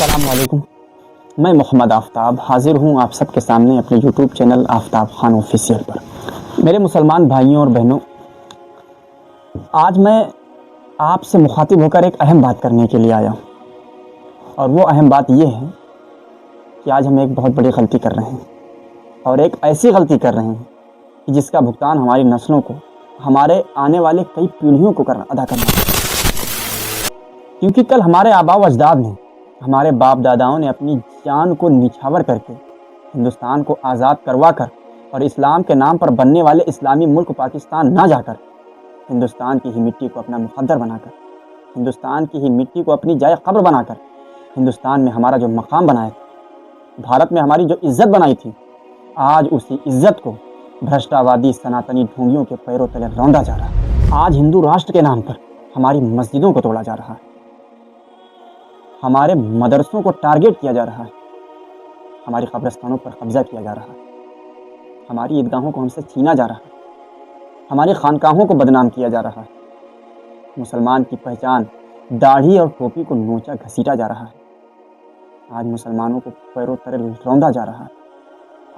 अस्सलाम वालेकुम। मैं मोहम्मद आफ्ताब हाज़िर हूँ आप सबके सामने अपने YouTube channel Aftab Khan official पर। मेरे मुसलमान भाइयों और बहनों, आज मैं आपसे मुखातिब होकर एक अहम बात करने के लिए आया हूँ, और वो अहम बात ये है कि आज हम एक बहुत बड़ी गलती कर रहे हैं, और एक ऐसी गलती कर रहे हैं कि जिसका भुगतान हमारी नस्लों को, हमारे आने वाले कई पीढ़ियों को अदा करना है। क्योंकि कल हमारे आबा व अजदाद ने, हमारे बाप दादाओं ने अपनी जान को निछावर करके हिंदुस्तान को आज़ाद करवा कर और इस्लाम के नाम पर बनने वाले इस्लामी मुल्क पाकिस्तान ना जाकर हिंदुस्तान की ही मिट्टी को अपना मुक़द्दर बनाकर, हिंदुस्तान की ही मिट्टी को अपनी जाए क़ब्र बनाकर, हिंदुस्तान में हमारा जो मकाम बनाया था, भारत में हमारी जो इज़्ज़त बनाई थी, आज उसी इज़्ज़त को भ्रष्टावादी सनातनी ढोंगियों के पैरों तले रौंदा जा रहा है। आज हिंदू राष्ट्र के नाम पर हमारी मस्जिदों को तोड़ा जा रहा है, हमारे मदरसों को टारगेट किया जा रहा है, हमारी कब्रिस्तानों पर कब्जा किया जा रहा है, हमारी ईदगाहों को हमसे छीना जा रहा है, हमारी खानकाहों को बदनाम किया जा रहा है, मुसलमान की पहचान दाढ़ी और टोपी को नोचा घसीटा जा रहा है, आज मुसलमानों को पैरों तले रौंदा जा रहा है,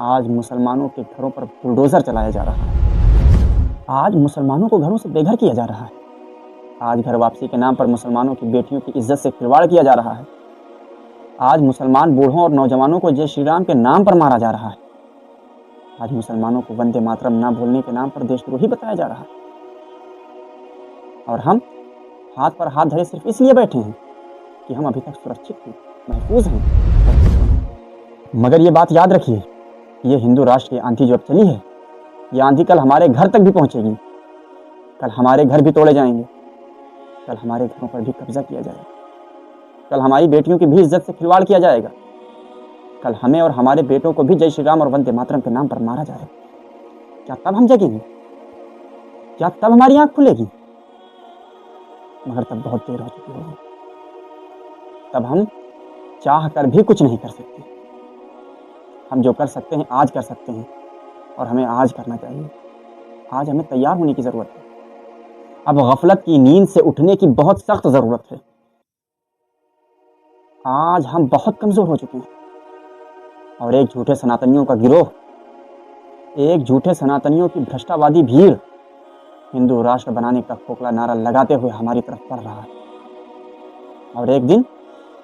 आज मुसलमानों के घरों पर बुलडोज़र चलाया जा रहा है, आज मुसलमानों को घरों से बेघर किया जा रहा है, आज घर वापसी के नाम पर मुसलमानों की बेटियों की इज्जत से खिलवाड़ किया जा रहा है, आज मुसलमान बूढ़ों और नौजवानों को जय श्री राम के नाम पर मारा जा रहा है, आज मुसलमानों को वंदे मातरम ना बोलने के नाम पर देशद्रोही बताया जा रहा है, और हम हाथ पर हाथ धरे सिर्फ इसलिए बैठे हैं कि हम अभी तक सुरक्षित हैं, महफूज हैं। मगर ये बात याद रखिए, ये हिंदू राष्ट्र की आंधी जो अब चली है, ये आंधी कल हमारे घर तक भी पहुंचेगी, कल हमारे घर भी तोड़े जाएंगे, कल हमारे घरों पर भी कब्जा किया जाएगा, कल हमारी बेटियों की भी इज्जत से खिलवाड़ किया जाएगा, कल हमें और हमारे बेटों को भी जय श्री राम और वंदे मातरम के नाम पर मारा जाएगा। क्या तब हम जगेंगे? क्या तब हमारी आंख खुलेगी? मगर तब बहुत देर हो चुकी होगी। तब हम चाह कर भी कुछ नहीं कर सकते। हम जो कर सकते हैं आज कर सकते हैं, और हमें आज करना चाहिए। आज हमें तैयार होने की ज़रूरत है। अब गफलत की नींद से उठने की बहुत सख्त ज़रूरत है। आज हम बहुत कमज़ोर हो चुके हैं, और एक झूठे सनातनियों का गिरोह, एक झूठे सनातनियों की भ्रष्टावादी भीड़ हिंदू राष्ट्र बनाने का खोखला नारा लगाते हुए हमारी तरफ बढ़ रहा है, और एक दिन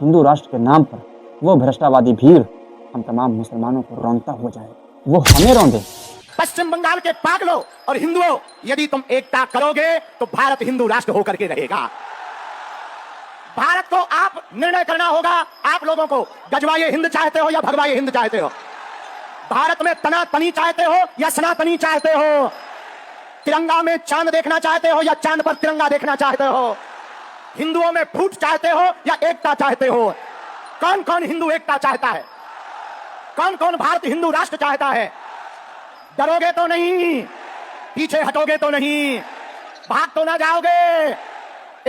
हिंदू राष्ट्र के नाम पर वो भ्रष्टावादी भीड़ हम तमाम मुसलमानों को रौंदता हो जाए, वो हमें रौंदे। पश्चिम बंगाल के पागलों और हिंदुओं, यदि तुम एकता करोगे तो भारत हिंदू राष्ट्र होकर के रहेगा। भारत को आप निर्णय करना होगा, आप लोगों को गजवाए हिंद चाहते हो या भगवाए हिंद चाहते हो, भारत में तनातनी चाहते हो या सनातनी चाहते हो, तिरंगा में चांद देखना चाहते हो या चांद पर तिरंगा देखना चाहते हो, हिंदुओं में फूट चाहते हो या एकता चाहते हो। कौन कौन हिंदू एकता चाहता है? कौन कौन भारत हिंदू राष्ट्र चाहता है? डरोगे तो नहीं, पीछे हटोगे तो नहीं, भाग तो ना जाओगे।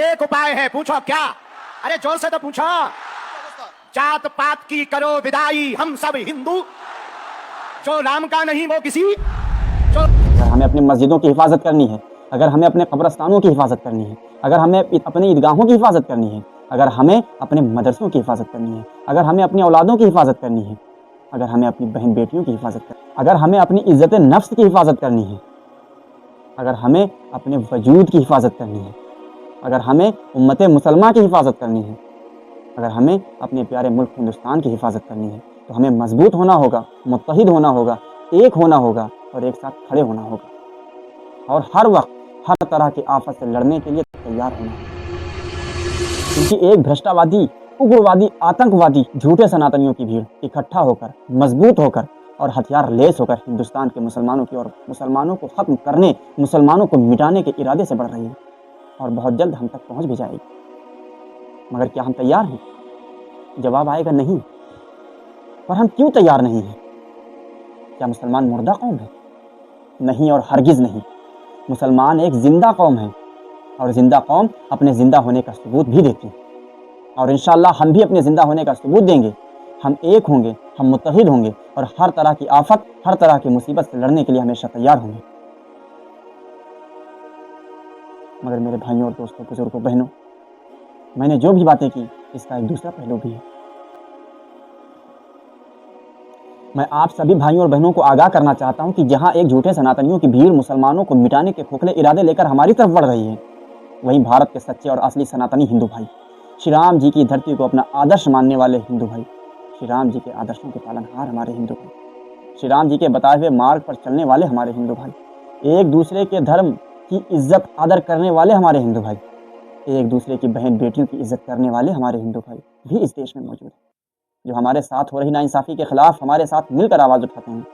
एक उपाय है, पूछो क्या? अरे जोर से तो पूछो। जात पात की करो विदाई, हम सब हिंदू, जो राम का नहीं वो किसी। अगर हमें अपनी मस्जिदों की हिफाजत करनी है, अगर हमें अपने कब्रस्तानों की हिफाजत करनी है, अगर हमें अपने ईदगाहों की हिफाजत करनी है, अगर हमें अपने मदरसों की हिफाजत करनी है, अगर हमें अपनी औलादों की हिफाजत करनी है, अगर हमें अपनी बहन बेटियों की हिफाजत करनी है, अगर हमें अपनी इज़्ज़त नफ्स की हिफाजत करनी है, अगर हमें अपने वजूद की हिफाजत करनी है, अगर हमें उम्मत मुसलमा की हिफाजत करनी है, अगर हमें अपने प्यारे मुल्क हिंदुस्तान की हिफाजत करनी है, तो हमें मजबूत होना होगा, मुत्तहिद होना होगा, एक होना होगा, और एक साथ खड़े होना होगा, और हर वक्त हर तरह की आफत से लड़ने के लिए तैयार होना होगा। क्योंकि एक भ्रष्टावादी, उग्रवादी, आतंकवादी, झूठे सनातनियों की भीड़ इकट्ठा होकर, मजबूत होकर और हथियार लेस होकर हिंदुस्तान के मुसलमानों की और मुसलमानों को ख़त्म करने, मुसलमानों को मिटाने के इरादे से बढ़ रही है, और बहुत जल्द हम तक पहुंच भी जाएगी। मगर क्या हम तैयार हैं? जवाब आएगा नहीं। पर हम क्यों तैयार नहीं हैं? क्या मुसलमान मुर्दा कौम है? नहीं और हरगिज़ नहीं। मुसलमान एक ज़िंदा कौम है, और ज़िंदा कौम अपने ज़िंदा होने का सबूत भी देती है, और इंशाअल्लाह हम भी अपने ज़िंदा होने का सबूत देंगे। हम एक होंगे, हम मुत्तहिद होंगे, और हर तरह की आफत, हर तरह की मुसीबत से लड़ने के लिए हमेशा तैयार होंगे। मगर मेरे भाइयों और दोस्तों, बुजुर्गों, बहनों, मैंने जो भी बातें की, इसका एक दूसरा पहलू भी है। मैं आप सभी भाइयों और बहनों को आगाह करना चाहता हूं कि जहां एक झूठे सनातनियों की भीड़ मुसलमानों को मिटाने के खोखले इरादे लेकर हमारी तरफ बढ़ रही है, वहीं भारत के सच्चे और असली सनातनी हिंदू भाई, श्री राम जी की धरती को अपना आदर्श मानने वाले हिंदू भाई, श्री राम जी के आदर्शों के पालनहार हमारे हिंदू भाई, श्री राम जी के बताए हुए मार्ग पर चलने वाले हमारे हिंदू भाई, एक दूसरे के धर्म की इज्जत आदर करने वाले हमारे हिंदू भाई, एक दूसरे की बहन बेटियों की इज्जत करने वाले हमारे हिंदू भाई भी इस देश में मौजूद हैं, जो हमारे साथ हो रही नाइंसाफ़ी के खिलाफ हमारे साथ मिलकर आवाज़ उठाते हैं।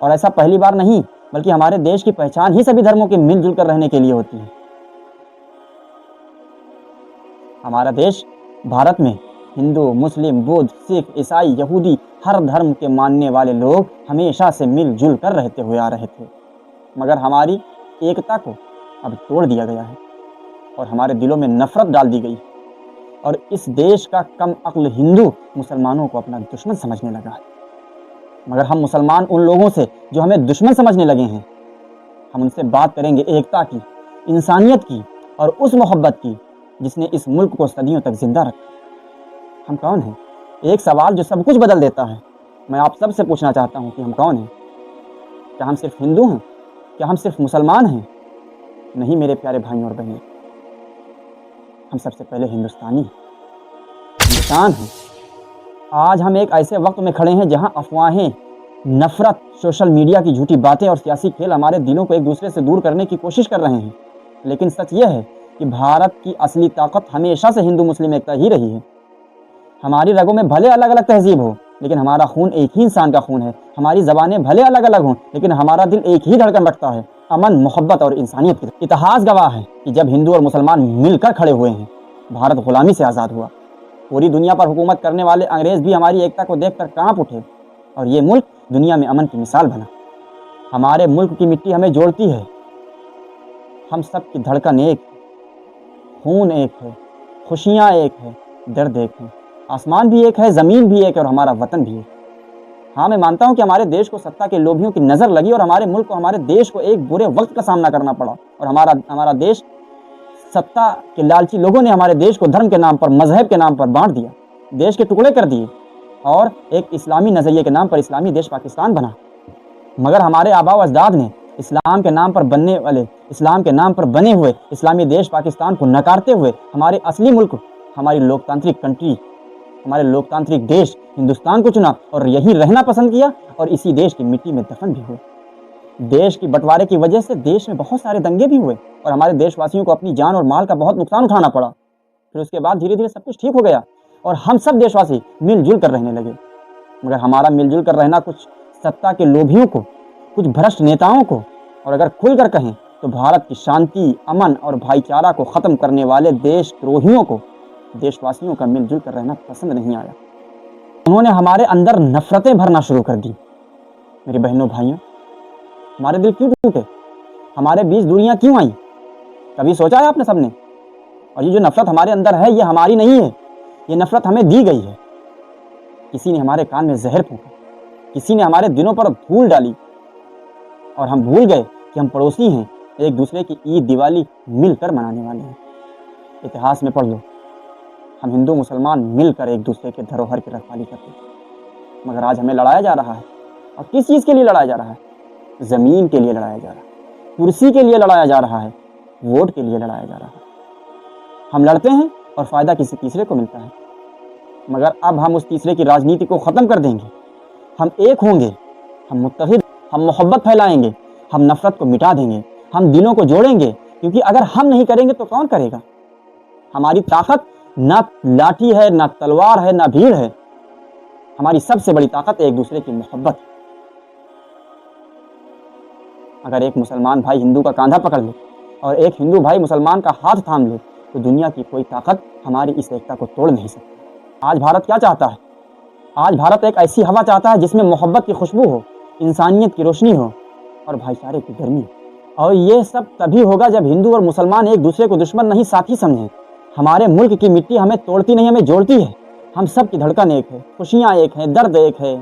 और ऐसा पहली बार नहीं, बल्कि हमारे देश की पहचान ही सभी धर्मों के मिलजुल कर रहने के लिए होती है। हमारा देश भारत में हिंदू, मुस्लिम, बौद्ध, सिख, ईसाई, यहूदी, हर धर्म के मानने वाले लोग हमेशा से मिलजुल कर रहते हुए आ रहे थे, मगर हमारी एकता को अब तोड़ दिया गया है और हमारे दिलों में नफरत डाल दी गई और इस देश का कम अक्ल हिंदू मुसलमानों को अपना दुश्मन समझने लगा है। मगर हम मुसलमान उन लोगों से जो हमें दुश्मन समझने लगे हैं, हम उनसे बात करेंगे एकता की, इंसानियत की और उस मोहब्बत की जिसने इस मुल्क को सदियों तक जिंदा रखा। हम कौन हैं? एक सवाल जो सब कुछ बदल देता है। मैं आप सब से पूछना चाहता हूँ कि हम कौन हैं? क्या हम सिर्फ हिंदू हैं? क्या हम सिर्फ मुसलमान हैं? नहीं मेरे प्यारे भाइयों और बहनों, हम सबसे पहले हिंदुस्तानी हैं, इंसान हैं। आज हम एक ऐसे वक्त में खड़े हैं जहां अफवाहें, नफरत, सोशल मीडिया की झूठी बातें और सियासी खेल हमारे दिलों को एक दूसरे से दूर करने की कोशिश कर रहे हैं। लेकिन सच यह है कि भारत की असली ताकत हमेशा से हिंदू मुस्लिम एकता ही रही है। हमारी रगों में भले अलग अलग तहजीब हो, लेकिन हमारा खून एक ही इंसान का खून है। हमारी ज़बानें भले अलग अलग हों, लेकिन हमारा दिल एक ही धड़कन रखता है, अमन, मोहब्बत और इंसानियत की। इतिहास गवाह है कि जब हिंदू और मुसलमान मिलकर खड़े हुए हैं, भारत गुलामी से आज़ाद हुआ। पूरी दुनिया पर हुकूमत करने वाले अंग्रेज़ भी हमारी एकता को देखकर कांप उठे और ये मुल्क दुनिया में अमन की मिसाल बना। हमारे मुल्क की मिट्टी हमें जोड़ती है। हम सब की धड़कन एक है, खून एक है, खुशियाँ एक है, दर्द एक है, आसमान भी एक है, ज़मीन भी एक है और हमारा वतन भी एक। हाँ, मैं मानता हूँ कि हमारे देश को सत्ता के लोभियों की नज़र लगी और हमारे मुल्क को, हमारे देश को एक बुरे वक्त का सामना करना पड़ा और हमारा देश, सत्ता के लालची लोगों ने हमारे देश को धर्म के नाम पर, मजहब के नाम पर बांट दिया, देश के टुकड़े कर दिए और एक इस्लामी नज़रिए के नाम पर इस्लामी देश पाकिस्तान बना। मगर हमारे आबा व अजदाद ने इस्लाम के नाम पर बने हुए इस्लामी देश पाकिस्तान को नकारते हुए हमारे असली मुल्क, हमारी लोकतांत्रिक कंट्री, हमारे लोकतांत्रिक देश हिंदुस्तान को चुना और यहीं रहना पसंद किया और इसी देश की मिट्टी में दफन भी हुए। देश की बंटवारे की वजह से देश में बहुत सारे दंगे भी हुए और हमारे देशवासियों को अपनी जान और माल का बहुत नुकसान उठाना पड़ा। फिर उसके बाद धीरे धीरे सब कुछ ठीक हो गया और हम सब देशवासी मिलजुल कर रहने लगे। मगर हमारा मिलजुल कर रहना कुछ सत्ता के लोभियों को, कुछ भ्रष्ट नेताओं को और अगर खुलकर कहें तो भारत की शांति, अमन और भाईचारा को ख़त्म करने वाले देशद्रोहियों को देशवासियों का मिलजुल कर रहना पसंद नहीं आया। उन्होंने हमारे अंदर नफरतें भरना शुरू कर दी। मेरी बहनों भाइयों, हमारे दिल क्यों टूटे? हमारे बीच दूरियां क्यों आई? कभी सोचा है आपने सबने? और ये जो नफरत हमारे अंदर है, ये हमारी नहीं है, ये नफरत हमें दी गई है। किसी ने हमारे कान में जहर फूंका, किसी ने हमारे दिलों पर धूल डाली और हम भूल गए कि हम पड़ोसी हैं, एक दूसरे की ईद, दिवाली मिलकर मनाने वाले हैं। इतिहास में पढ़ लो, हम हिंदू मुसलमान मिलकर एक दूसरे के धरोहर की रखवाली करते थे। मगर आज हमें लड़ाया जा रहा है। और किस चीज़ के लिए लड़ाया जा रहा है? ज़मीन के लिए लड़ाया जा रहा है, कुर्सी के लिए लड़ाया जा रहा है, वोट के लिए लड़ाया जा रहा है। हम लड़ते हैं और फ़ायदा किसी तीसरे को मिलता है। मगर अब हम उस तीसरे की राजनीति को ख़त्म कर देंगे। हम एक होंगे, हम मुत्तहिद, हम मोहब्बत फैलाएंगे, हम नफ़रत को मिटा देंगे, हम दिलों को जोड़ेंगे। क्योंकि अगर हम नहीं करेंगे तो कौन करेगा? हमारी ताकत ना लाठी है, ना तलवार है, ना भीड़ है। हमारी सबसे बड़ी ताकत एक दूसरे की मोहब्बत। अगर एक मुसलमान भाई हिंदू का कंधा पकड़ ले और एक हिंदू भाई मुसलमान का हाथ थाम ले तो दुनिया की कोई ताकत हमारी इस एकता को तोड़ नहीं सकती। आज भारत क्या चाहता है? आज भारत एक ऐसी हवा चाहता है जिसमें मोहब्बत की खुशबू हो, इंसानियत की रोशनी हो और भाईचारे की गर्मी हो। और ये सब तभी होगा जब हिंदू और मुसलमान एक दूसरे को दुश्मन नहीं, साथी समझें। हमारे मुल्क की मिट्टी हमें तोड़ती नहीं, हमें जोड़ती है। हम सब की धड़कन एक है, खुशियाँ एक हैं, दर्द एक है,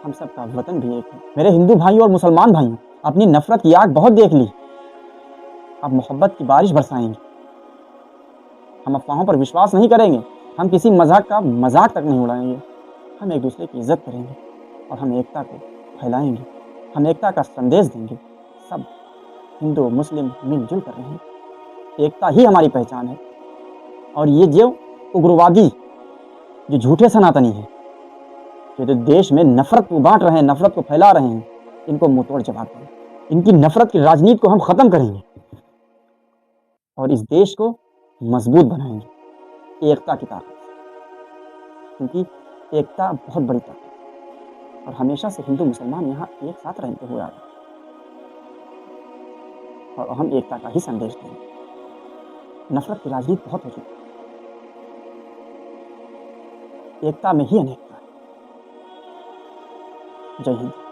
हम सब का वतन भी एक है। मेरे हिंदू भाइयों और मुसलमान भाइयों, अपनी नफरत की आग बहुत देख ली, अब मोहब्बत की बारिश बरसाएंगे। हम अफवाहों पर विश्वास नहीं करेंगे, हम किसी मजाक का मजाक तक नहीं उड़ाएंगे। हम एक दूसरे की इज्जत करेंगे, और हम एकता को फैलाएंगे, हम एकता का संदेश देंगे। सब हिंदू मुस्लिम मिलजुल कर रहेंगे। एकता ही हमारी पहचान है। और ये जो उग्रवादी, जो झूठे सनातनी हैं, जो देश में नफरत को बांट रहे हैं, नफरत को फैला रहे हैं, इनको मुंहतोड़ जवाब देंगे। इनकी नफरत की राजनीति को हम खत्म करेंगे और इस देश को मजबूत बनाएंगे एकता की ताकत से। क्योंकि एकता बहुत बड़ी ताकत है और हमेशा से हिंदू मुसलमान यहाँ एक साथ रहते हुए आ रहे हैं और हम एकता का ही संदेश देंगे। नफरत की राजनीति बहुत हो चुकी है, एकता में ही अनेकता है। जय हिंद।